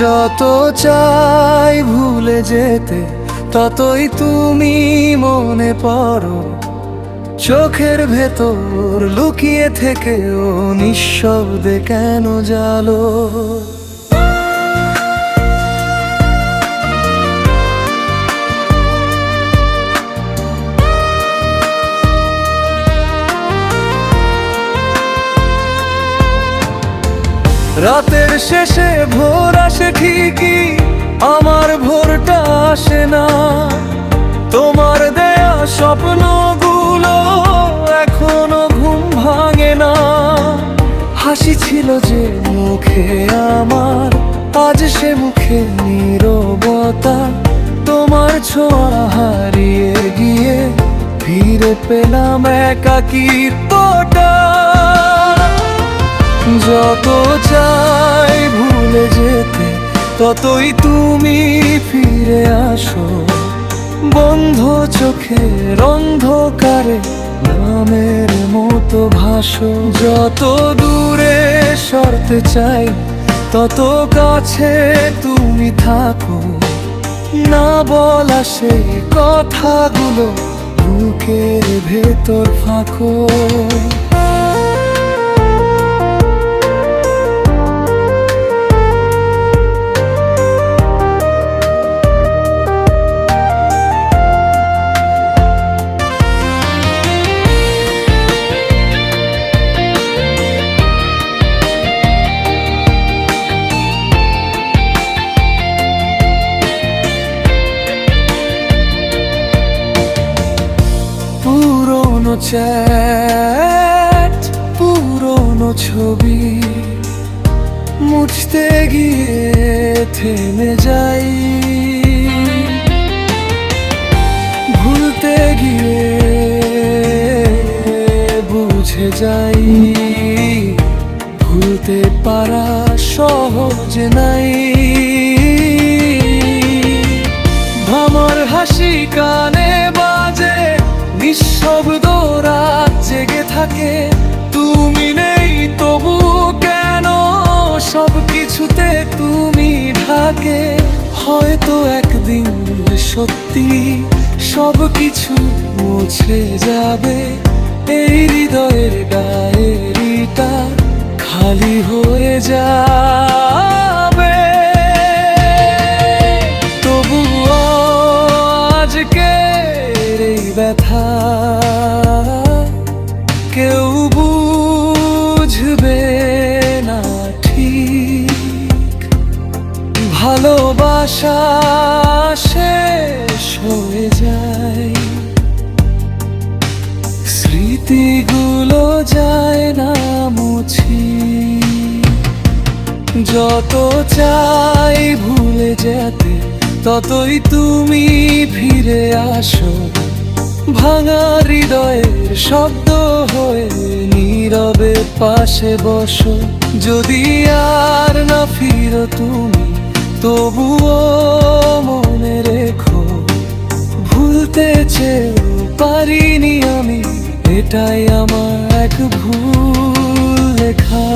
যত চাই ভুলে যেতে ততই তুমি মনে পড়ো, চোখের ভেতর লুকিয়ে থেকেও নিঃশব্দে কেন জালো। রাতের শেষে ভোর আসে ঠিকই, আমার ভোরটা আসে না। তোমার দেয়া স্বপ্নগুলো এখনো ঘুম ভাঙে না। হাসি ছিল যে মুখে আমার, আজ সে মুখে নীরবতা। তোমার ছোঁয়া হারিয়ে গিয়ে ফিরে পেলাম একাকিত্বটা। যত চাই ভুলে যেতে ততই তুমি ফিরে আসো, বন্ধ চোখের অন্ধকারে নামের মতো ভাসো। যত দূরে সরতে চাই তত কাছে তুমি থাকো, না বলা সেই কথাগুলো বুকের ভেতর ফাঁকো। পুরনো চ্যাট, পুরনো ছবি মুছতে গিয়ে থেমে যাই, ভুলতে গিয়ে বুঝে যাই। ভুলতে পারা সহজ নাই, আমার হাসি কানে বাজে, নিঃশব্দ রাত জেগে থাকে। তুমি নেই তবু কেন সব কিছুতে তুমি ঢাকে। হয়তো একদিন সত্যি সব কিছু মুছে যাবে, এই হৃদয়ের ডায়েরিটা খালি হয়ে যাবে। তবুও আজকের এই ব্যথা কেউ বুঝবে না ঠিক। ভালোবাসা শেষ হয়ে যায়, স্মৃতিগুলো যায় না মুছি। যত চাই ভুলে যেতে ততই তুমি ফিরে আসো, ভাঙা হৃদয়ের শব্দ হয়ে নীরবে পাশে বসো। যদি আর না ফিরো তুমি তবুও মনে রেখো, ভুলতে চেয়েও পারিনি আমি, এটাই আমার এক ভুল লেখা।